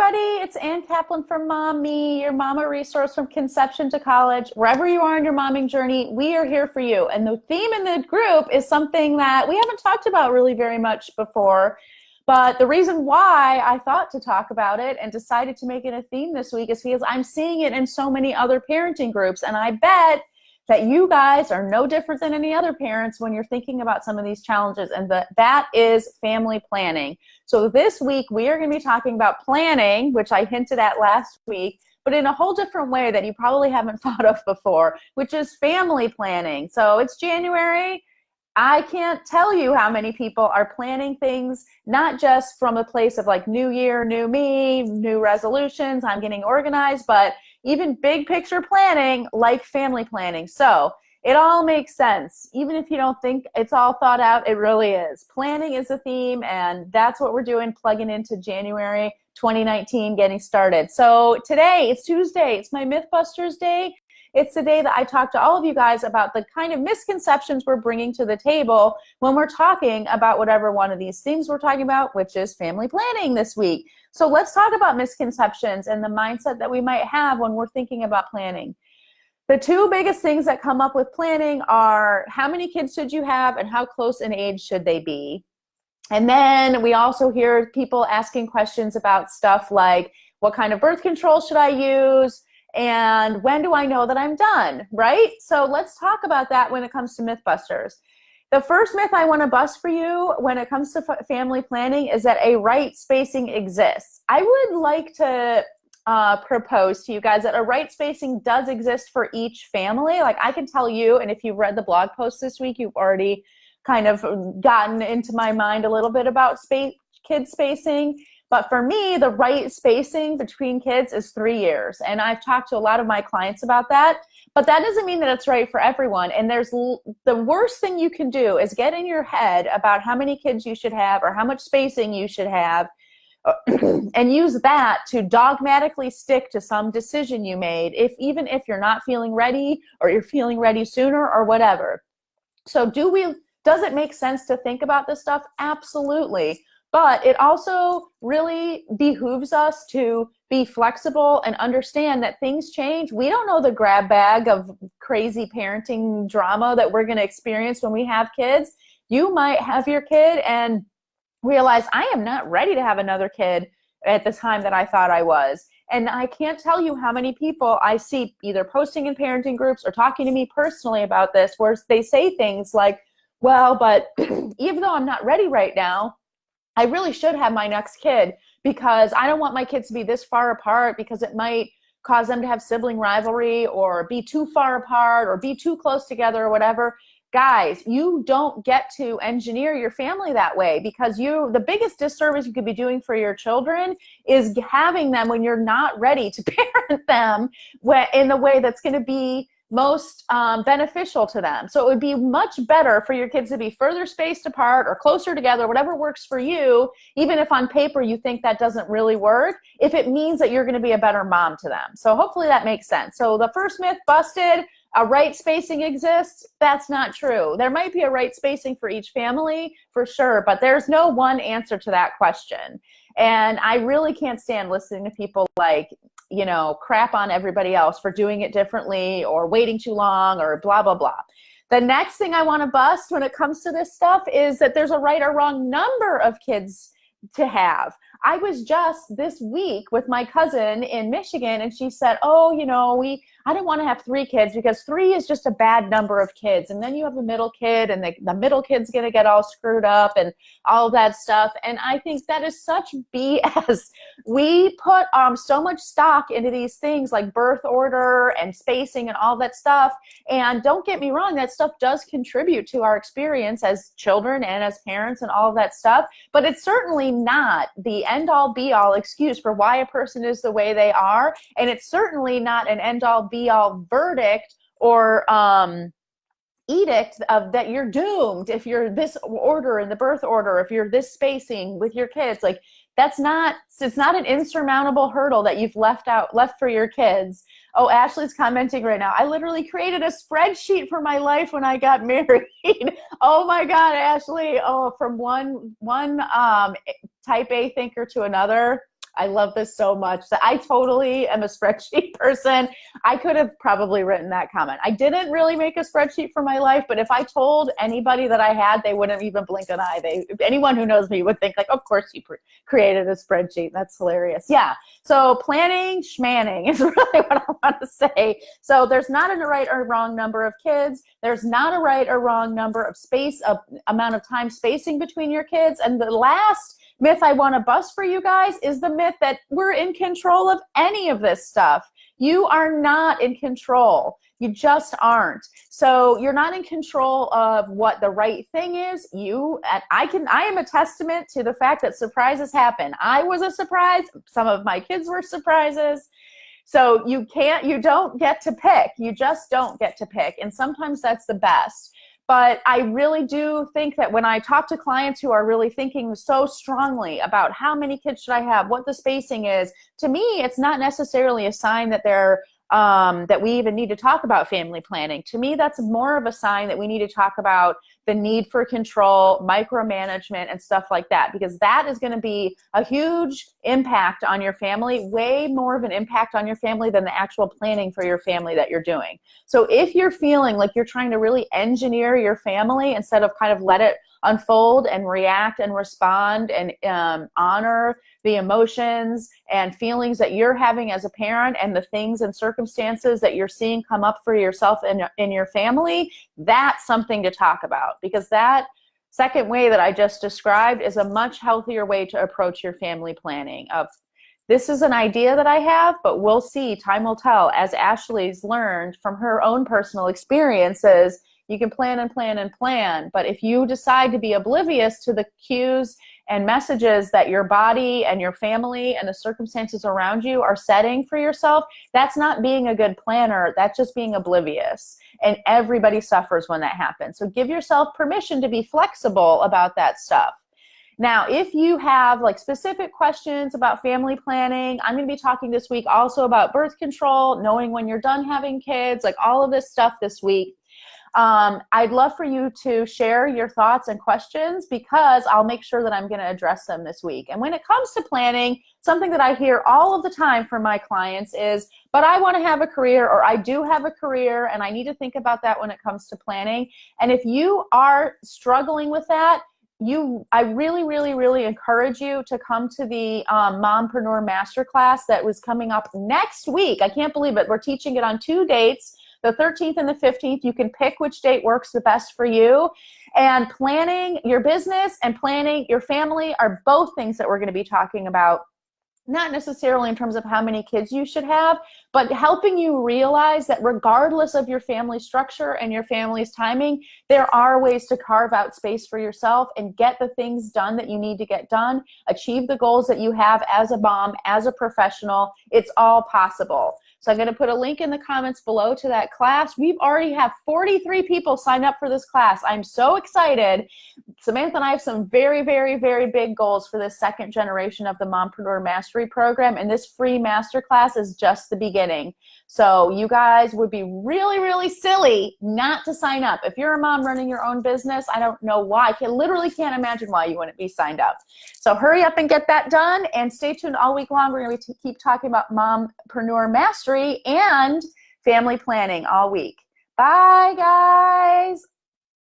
everybody. It's Ann Kaplan from Mom Me, your mama resource from conception to college. Wherever you are on your momming journey, we are here for you. And the theme in the group is something that we haven't talked about really very much before. But the reason why I thought to talk about it and decided to make it a theme this week is because I'm seeing it in so many other parenting groups. And I bet that you guys are no different than any other parents when you're thinking about some of these challenges, and that is family planning. So this week we are going to be talking about planning, which I hinted at last week, but in a whole different way that you probably haven't thought of before, which is family planning. So it's January. I can't tell you how many people are planning things, not just from a place of like new year, new me, new resolutions, I'm getting organized, but even big picture planning like family planning. So it all makes sense. Even if you don't think it's all thought out, it really is. Planning is a theme, and that's what we're doing, plugging into January 2019, getting started. So today, it's Tuesday. It's my Mythbusters Day. It's the day that I talk to all of you guys about the kind of misconceptions we're bringing to the table when we're talking about whatever one of these things we're talking about, which is family planning this week. So let's talk about misconceptions and the mindset that we might have when we're thinking about planning. The two biggest things that come up with planning are how many kids should you have and how close in age should they be? And then we also hear people asking questions about stuff like, what kind of birth control should I use? And when do I know that I'm done, right? So let's talk about that when it comes to Mythbusters. The first myth I want to bust for you when it comes to family planning is that a right spacing exists. I would like to propose to you guys that a right spacing does exist for each family. Like I can tell you, and if you've read the blog post this week, you've already kind of gotten into my mind a little bit about kid spacing. But for me, the right spacing between kids is 3 years. And I've talked to a lot of my clients about that. But that doesn't mean that it's right for everyone. And the worst thing you can do is get in your head about how many kids you should have or how much spacing you should have and use that to dogmatically stick to some decision you made, even if you're not feeling ready or you're feeling ready sooner or whatever. So does it make sense to think about this stuff? Absolutely. But it also really behooves us to be flexible and understand that things change. We don't know the grab bag of crazy parenting drama that we're going to experience when we have kids. You might have your kid and realize, I am not ready to have another kid at the time that I thought I was. And I can't tell you how many people I see either posting in parenting groups or talking to me personally about this, where they say things like, well, but even though I'm not ready right now, I really should have my next kid because I don't want my kids to be this far apart because it might cause them to have sibling rivalry or be too far apart or be too close together or whatever. Guys, you don't get to engineer your family that way because the biggest disservice you could be doing for your children is having them when you're not ready to parent them in the way that's going to be most beneficial to them. So it would be much better for your kids to be further spaced apart or closer together, whatever works for you, even if on paper you think that doesn't really work, if it means that you're going to be a better mom to them. So hopefully that makes sense. So the first myth busted, a right spacing exists. That's not true. There might be a right spacing for each family for sure, but there's no one answer to that question. And I really can't stand listening to people like, crap on everybody else for doing it differently or waiting too long or blah, blah, blah. The next thing I want to bust when it comes to this stuff is that there's a right or wrong number of kids to have. I was just this week with my cousin in Michigan, and she said, I don't want to have 3 kids because 3 is just a bad number of kids. And then you have a middle kid, and the middle kid's going to get all screwed up and all that stuff. And I think that is such BS. We put so much stock into these things like birth order and spacing and all that stuff. And don't get me wrong, that stuff does contribute to our experience as children and as parents and all of that stuff. But it's certainly not the end-all be-all excuse for why a person is the way they are. And it's certainly not an end-all be-all verdict or edict of that you're doomed if you're this order in the birth order, if you're this spacing with your kids. Like it's not an insurmountable hurdle that you've left for your kids. Oh, Ashley's commenting right now. I literally created a spreadsheet for my life when I got married. Oh my God, Ashley. Oh, from one type A thinker to another. I love this so much. I totally am a spreadsheet person. I could have probably written that comment. I didn't really make a spreadsheet for my life, but if I told anybody that I had, they wouldn't even blink an eye. Anyone who knows me would think like, of course you created a spreadsheet. That's hilarious. Yeah. So planning schmanning is really what I want to say. So there's not a right or wrong number of kids. There's not a right or wrong number of amount of time spacing between your kids. And the last myth I want to bust for you guys is the myth that we're in control of any of this stuff. You are not in control. You just aren't. So you're not in control of what the right thing is. I am a testament to the fact that surprises happen. I was a surprise. Some of my kids were surprises. So you don't get to pick. You just don't get to pick. And sometimes that's the best. But I really do think that when I talk to clients who are really thinking so strongly about how many kids should I have, what the spacing is, to me, it's not necessarily a sign that that we even need to talk about family planning. To me, that's more of a sign that we need to talk about the need for control, micromanagement, and stuff like that, because that is going to be a huge impact on your family, way more of an impact on your family than the actual planning for your family that you're doing. So if you're feeling like you're trying to really engineer your family instead of kind of let it unfold and react and respond and honor the emotions and feelings that you're having as a parent and the things and circumstances that you're seeing come up for yourself and in your family, that's something to talk about, because that second way that I just described is a much healthier way to approach your family planning. This is an idea that I have, but we'll see, time will tell, as Ashley's learned from her own personal experiences. You can plan and plan and plan, but if you decide to be oblivious to the cues and messages that your body and your family and the circumstances around you are setting for yourself, that's not being a good planner. That's just being oblivious. And everybody suffers when that happens. So give yourself permission to be flexible about that stuff. Now, if you have like specific questions about family planning, I'm going to be talking this week also about birth control, knowing when you're done having kids, like all of this stuff this week. I'd love for you to share your thoughts and questions, because I'll make sure that I'm going to address them this week. And when it comes to planning, something that I hear all of the time from my clients is, but I want to have a career, or I do have a career, and I need to think about that when it comes to planning. And if you are struggling with that, I really, really, really encourage you to come to the Mompreneur Masterclass that was coming up next week. I can't believe it. We're teaching it on 2 dates. The 13th and the 15th, you can pick which date works the best for you. And planning your business and planning your family are both things that we're going to be talking about, not necessarily in terms of how many kids you should have, but helping you realize that regardless of your family structure and your family's timing, there are ways to carve out space for yourself and get the things done that you need to get done, achieve the goals that you have as a mom, as a professional. It's all possible. So I'm going to put a link in the comments below to that class. We've already have 43 people sign up for this class. I'm so excited. Samantha and I have some very, very, very big goals for this second generation of the Mompreneur Mastery Program, and this free masterclass is just the beginning. So you guys would be really, really silly not to sign up. If you're a mom running your own business, I don't know why. I literally can't imagine why you wouldn't be signed up. So hurry up and get that done, and stay tuned all week long. We're going to keep talking about Mompreneur Mastery and family planning all week. Bye, guys.